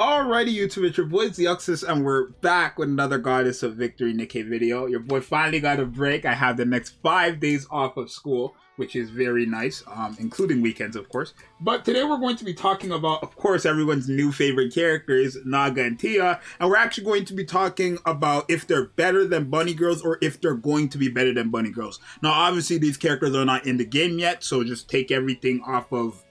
Alrighty, YouTube, it's your boy Zxous, and we're back with another Goddess of Victory Nikke video. Your boy finally got a break. I have the next 5 days off of school, which is very nice, including weekends, of course. But today we're going to be talking about, of course, everyone's new favorite characters, Naga and Tia, and we're actually going to be talking about if they're better than bunny girls or if they're going to be better than bunny girls. Now, obviously, these characters are not in the game yet, so just take everything off of,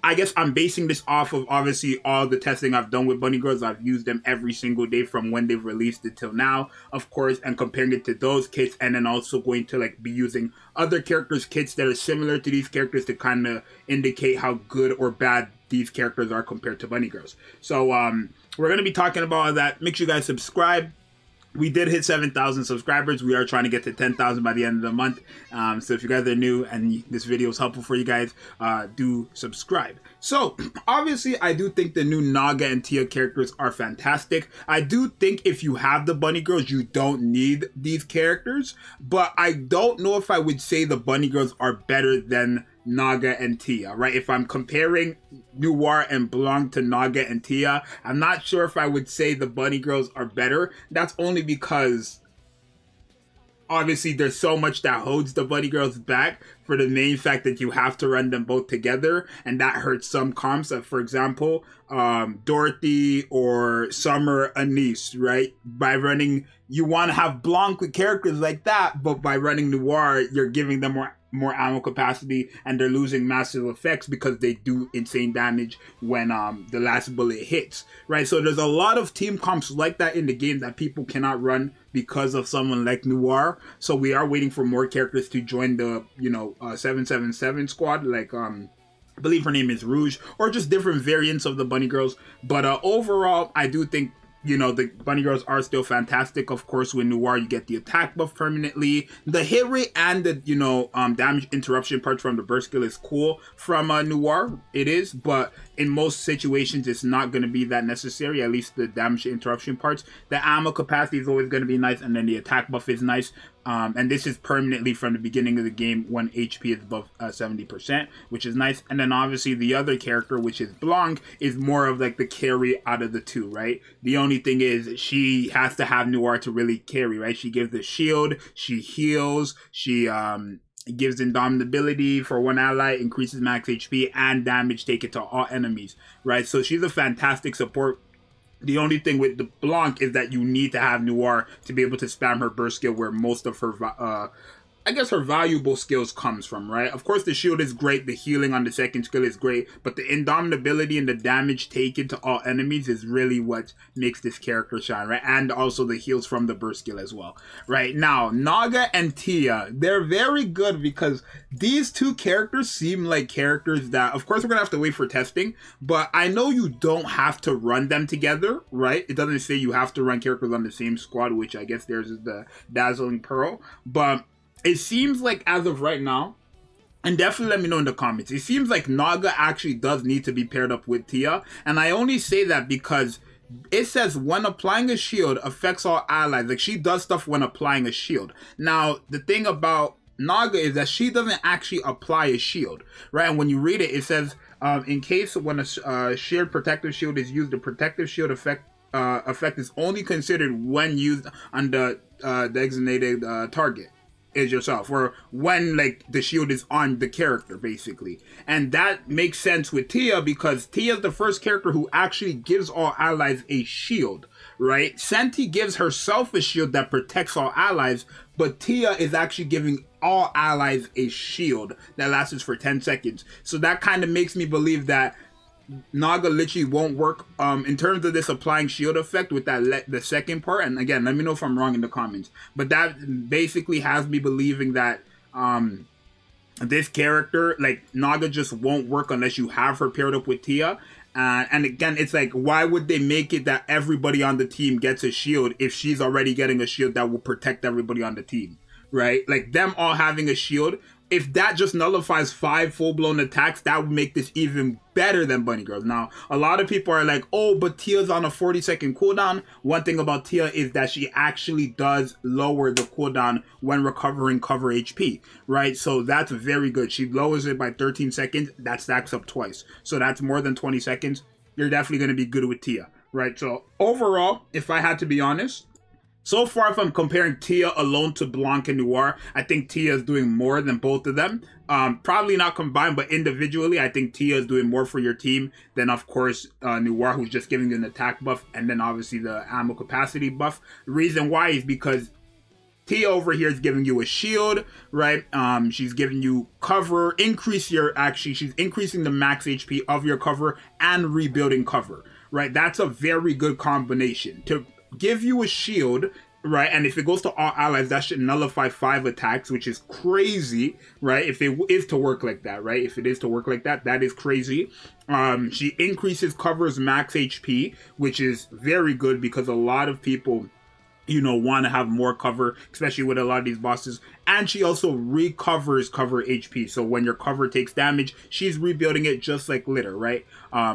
I guess I'm basing this off of obviously all the testing I've done with bunny girls. I've used them every single day from when they've released it till now, of course, and comparing it to those kits, and then also going to be using other characters' kits that are similar to these characters to kind of indicate how good or bad these characters are compared to bunny girls. So we're going to be talking about all that. Make sure you guys subscribe. We did hit 7,000 subscribers. We are trying to get to 10,000 by the end of the month. So if you guys are new and this video is helpful for you guys, do subscribe. So obviously, I do think the new Naga and Tia characters are fantastic. I do think if you have the bunny girls, you don't need these characters. But I don't know if I would say the bunny girls are better than Naga and Tia, right? If I'm comparing Noir and Blanc to Naga and Tia, I'm not sure if I would say the bunny girls are better. That's only because obviously there's so much that holds the bunny girls back for the main fact that you have to run them both together, and that hurts some comps. For example, Dorothy or Summer Anise, right? By running, you want to have Blanc with characters like that, but by running Noir, you're giving them more ammo capacity, and they're losing massive effects because they do insane damage when the last bullet hits, right? So there's a lot of team comps like that in the game that people cannot run because of someone like Noir. So we are waiting for more characters to join the 777 squad, like I believe her name is Rouge, or just different variants of the bunny girls. But overall, I do think the bunny girls are still fantastic. Of course, with Noir, you get the attack buff permanently. The hit rate and the, damage interruption parts from the burst skill is cool from Noir. It is, but in most situations, it's not going to be that necessary, at least the damage interruption parts. The ammo capacity is always going to be nice, and then the attack buff is nice. And this is permanently from the beginning of the game when HP is above 70%, which is nice. And then obviously the other character, which is Blanc, is more of like the carry out of the two, right? The only thing is she has to have Noir to really carry, right? She gives the shield, she heals, she gives indomitability for one ally, increases max HP and damage taken to all enemies, right? So she's a fantastic support. The only thing with the Blanc is that you need to have Noir to be able to spam her burst skill, where most of her, I guess her valuable skills comes from, right? Of course, the shield is great, the healing on the second skill is great, but the indomitability and the damage taken to all enemies is really what makes this character shine, right? And also the heals from the burst skill as well, right? Now, Naga and Tia, they're very good because these two characters seem like characters that, of course, we're gonna have to wait for testing, but I know you don't have to run them together, right? It doesn't say you have to run characters on the same squad, which I guess theirs is the Dazzling Pearl, but it seems like as of right now, and definitely let me know in the comments, it seems like Naga actually does need to be paired up with Tia. And I only say that because it says when applying a shield affects all allies. Like, she does stuff when applying a shield. Now, the thing about Naga is that she doesn't actually apply a shield, right? And when you read it, it says, in case when a shared protective shield is used, the protective shield effect is only considered when used on the designated target is yourself, or when the shield is on the character, basically. And that makes sense with Tia because Tia is the first character who actually gives all allies a shield, right? Senti gives herself a shield that protects all allies, but Tia is actually giving all allies a shield that lasts for 10 seconds. So that kind of makes me believe that Naga literally won't work in terms of this applying shield effect with that the second part. And again, let me know if I'm wrong in the comments, but that basically has me believing that this character, like Naga, just won't work unless you have her paired up with Tia. And again, it's like, why would they make it that everybody on the team gets a shield if she's already getting a shield that will protect everybody on the team, right? Like, them all having a shield, if that just nullifies 5 full-blown attacks, that would make this even better than bunny girls. Now, a lot of people are like, oh, but Tia's on a 40-second cooldown. One thing about Tia is that she actually does lower the cooldown when recovering cover HP, right? So that's very good. She lowers it by 13 seconds. That stacks up twice. So that's more than 20 seconds. you're definitely going to be good with Tia, right? So overall, if I had to be honest, so far, if I'm comparing Tia alone to Blanc and Noir, I think Tia is doing more than both of them. Probably not combined, but individually, I think Tia is doing more for your team than, of course, Noir, who's just giving you an attack buff, and then obviously the ammo capacity buff. The reason why is because Tia over here is giving you a shield, right? She's giving you cover, she's increasing the max HP of your cover and rebuilding cover, right? That's a very good combination. To give you a shield, right? And if it goes to all allies, that should nullify 5 attacks, which is crazy, right? If it is to work like that, right? If it is to work like that, that is crazy. She increases cover's max HP, which is very good because a lot of people, you know, want to have more cover, especially with a lot of these bosses. And she also recovers cover HP. So when your cover takes damage, she's rebuilding it just like Litter, right?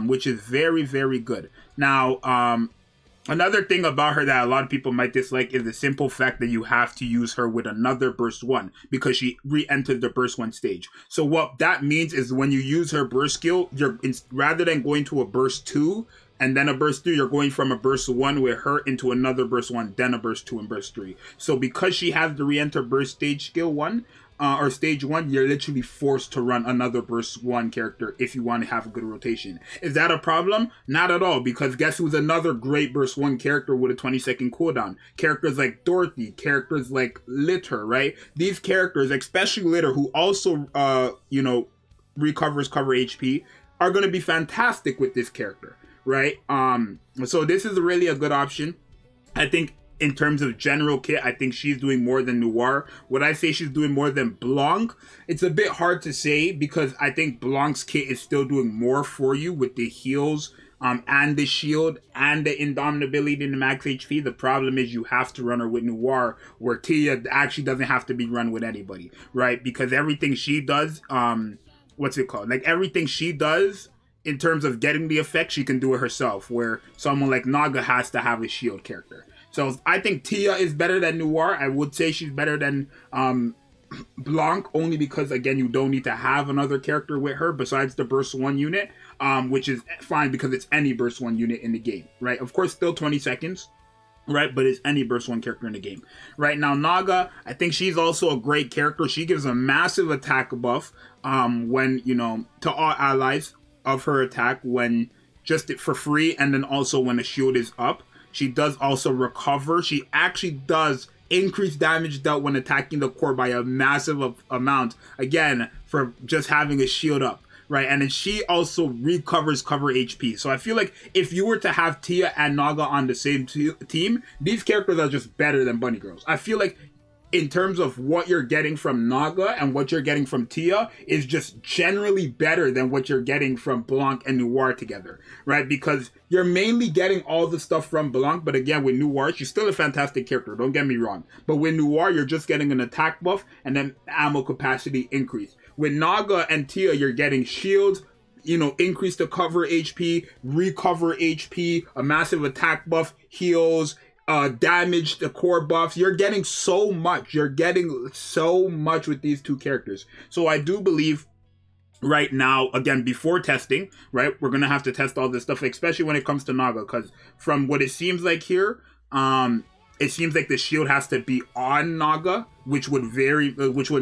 Which is very, very good. Now, another thing about her that a lot of people might dislike is the simple fact that you have to use her with another burst 1 because she re-enters the burst 1 stage. So what that means is when you use her burst skill, rather than going to a burst 2 and then a burst 3, you're going from a burst 1 with her into another burst 1, then a burst 2 and burst 3. So because she has the re-enter burst stage skill 1, or stage 1, you're literally forced to run another burst 1 character if you want to have a good rotation. Is that a problem? Not at all, because guess who's another great burst 1 character with a 20-second cooldown? Characters like Dorothy, characters like Litter, right? These characters, especially Litter, who also, you know, recovers cover HP, are going to be fantastic with this character, right? So this is really a good option. I think in terms of general kit, I think she's doing more than Noir. Would I say she's doing more than Blanc? It's a bit hard to say because I think Blanc's kit is still doing more for you with the heals and the shield and the indomitability and the max HP. The problem is you have to run her with Noir, where Tia actually doesn't have to be run with anybody, right? Because everything she does, what's it called? Like everything she does in terms of getting the effect, she can do it herself, where someone like Naga has to have a shield character. So I think Tia is better than Noir. I would say she's better than Blanc, only because, again, you don't need to have another character with her besides the burst 1 unit, which is fine because it's any burst 1 unit in the game, right? Of course, still 20 seconds, right? But it's any burst 1 character in the game. Right now, Naga, I think she's also a great character. She gives a massive attack buff when, you know, to all allies of her attack when just for free, and then also when a shield is up. She does also recover. She actually does increase damage dealt when attacking the core by a massive amount, again, for just having a shield up, right? And then she also recovers cover HP. So I feel like if you were to have Tia and Naga on the same team, these characters are just better than Bunny Girls. I feel like in terms of what you're getting from Naga and what you're getting from Tia is just generally better than what you're getting from Blanc and Noir together, right? Because you're mainly getting all the stuff from Blanc, but again, with Noir, she's still a fantastic character, don't get me wrong. But with Noir, you're just getting an attack buff and then ammo capacity increase. With Naga and Tia, you're getting shields, you know, increase the cover HP, recover HP, a massive attack buff, heals, damage, the core buffs. You're getting so much. You're getting so much with these two characters. So I do believe right now, again, before testing, right, we're going to have to test all this stuff, especially when it comes to Naga, because from what it seems like here, it seems like the shield has to be on Naga, which would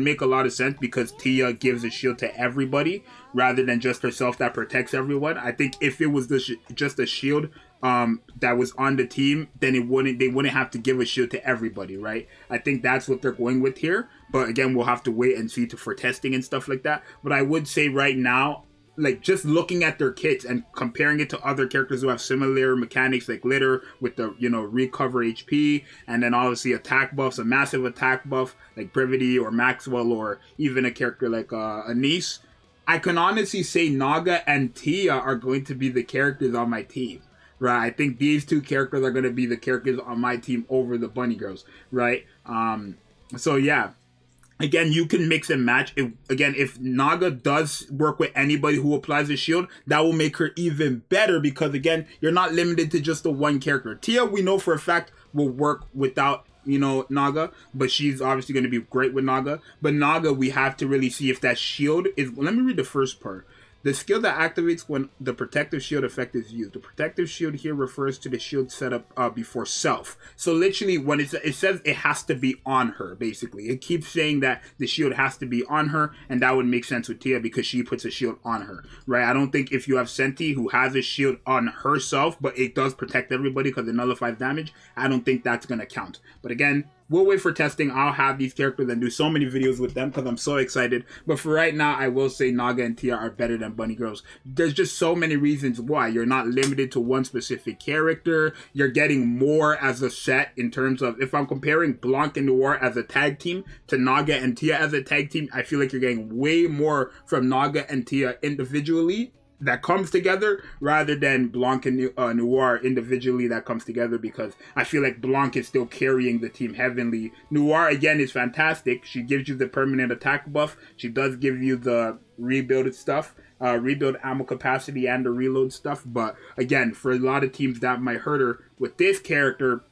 make a lot of sense because Tia gives a shield to everybody rather than just herself that protects everyone. I think if it was just a shield that was on the team, then they wouldn't have to give a shield to everybody, right? I think that's what they're going with here. But again, we'll have to wait and see for testing and stuff like that. But I would say right now, like just looking at their kits and comparing it to other characters who have similar mechanics like Litter with the, you know, recover HP and then obviously attack buffs, a massive attack buff like Brevity or Maxwell or even a character like Anise, I can honestly say Naga and Tia are going to be the characters on my team, right? I think these two characters are going to be the characters on my team over the Bunny Girls, right? So yeah. Again, you can mix and match. If Naga does work with anybody who applies a shield, that will make her even better because, again, you're not limited to just the one character. Tia, we know for a fact, will work without, you know, Naga, but she's obviously going to be great with Naga. But Naga, we have to really see if that shield is... Let me read the first part. The skill that activates when the protective shield effect is used. The protective shield here refers to the shield setup before self. So literally when it says it has to be on her, basically. It keeps saying that the shield has to be on her, and that would make sense with Tia because she puts a shield on her, right? I don't think if you have Senti who has a shield on herself, but it does protect everybody because it nullifies damage, I don't think that's going to count. But again, we'll wait for testing. I'll have these characters and do so many videos with them because I'm so excited. But for right now, I will say Naga and Tia are better than Bunny Girls. There's just so many reasons why. You're not limited to one specific character. You're getting more as a set in terms of, if I'm comparing Blanc and Noir as a tag team to Naga and Tia as a tag team, I feel like you're getting way more from Naga and Tia individually that comes together rather than Blanc and Noir individually that comes together, because I feel like Blanc is still carrying the team heavily. Noir, again, is fantastic. She gives you the permanent attack buff. She does give you the rebuild stuff, rebuild ammo capacity and the reload stuff. But again, for a lot of teams, that might hurt her. With this character,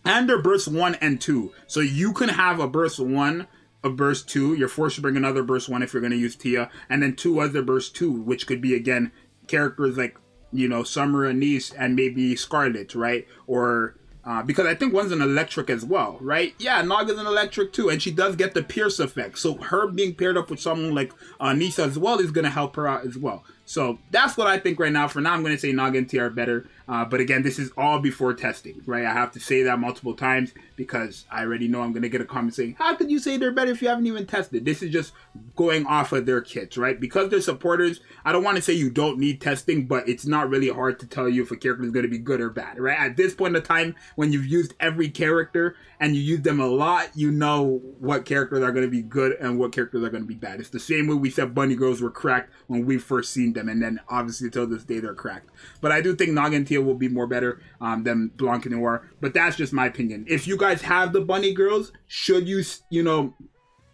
and their burst 1 and 2. So you can have a burst 1, a burst 2, you're forced to bring another burst 1 if you're going to use Tia, and then 2 other burst 2, which could be, again, characters like, you know, Summer, Anise, and maybe Scarlet, right? Or, because I think one's an electric as well, right? Yeah, Naga's an electric too, and she does get the pierce effect, so her being paired up with someone like Anise as well is going to help her out as well. So that's what I think right now. For now, I'm going to say Naga and Tia are better. But again, this is all before testing, right? I have to say that multiple times because I already know I'm going to get a comment saying, how could you say they're better if you haven't even tested? This is just going off of their kits, right? Because they're supporters, I don't want to say you don't need testing, but it's not really hard to tell you if a character is going to be good or bad, right? At this point in time, when you've used every character and you use them a lot, you know what characters are going to be good and what characters are going to be bad. It's the same way we said Bunny Girls were cracked when we first seen them, and then obviously till this day they're cracked. But I do think Naga and Tia will be more better than Blanc and Noir, but that's just my opinion. If you guys have the Bunny Girls, should you, you know,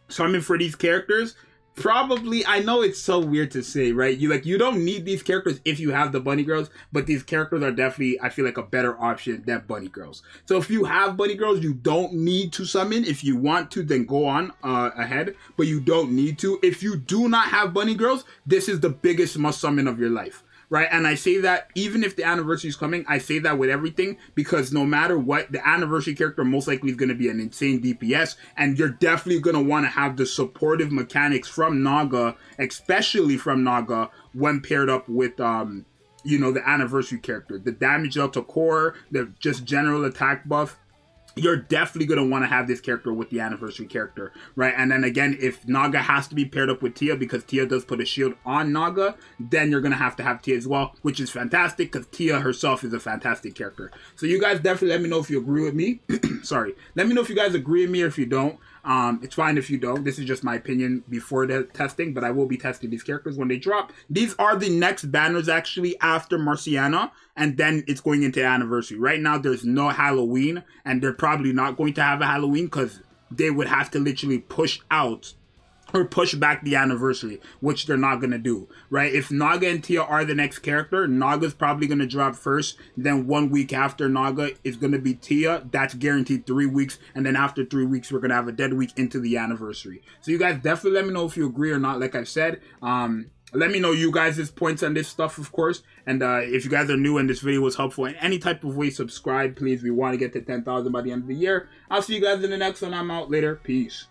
summon for these characters? Probably. I know it's so weird to say, right? You don't need these characters if you have the Bunny Girls, but these characters are definitely, I feel like, a better option than Bunny Girls. So if you have Bunny Girls, you don't need to summon. If you want to, then go on ahead, but you don't need to. If you do not have Bunny Girls, this is the biggest must summon of your life. Right, and I say that even if the anniversary is coming, I say that with everything, because no matter what, the anniversary character most likely is going to be an insane DPS, and you're definitely going to want to have the supportive mechanics from Naga, especially from Naga, when paired up with, you know, the anniversary character. The damage out to core, the just general attack buff. You're definitely going to want to have this character with the anniversary character, right? And then again, if Naga has to be paired up with Tia, because Tia does put a shield on Naga, then you're going to have Tia as well, which is fantastic because Tia herself is a fantastic character. So you guys definitely let me know if you agree with me. Sorry. Let me know if you guys agree with me or if you don't. It's fine if you don't. This is just my opinion before the testing, but I will be testing these characters when they drop. These are the next banners actually after Marciana, and then it's going into anniversary. Right now there's no Halloween, and they're probably not going to have a Halloween because they would have to literally push out or push back the anniversary, which they're not going to do, right? If Naga and Tia are the next character, Naga's probably going to drop first, then 1 week after Naga is going to be Tia. That's guaranteed 3 weeks, and then after 3 weeks, we're going to have a dead week into the anniversary. So you guys definitely let me know if you agree or not, like I've said. Let me know you guys' points on this stuff, of course. And if you guys are new and this video was helpful in any type of way, subscribe, please. We want to get to 10,000 by the end of the year. I'll see you guys in the next one. I'm out later. Peace.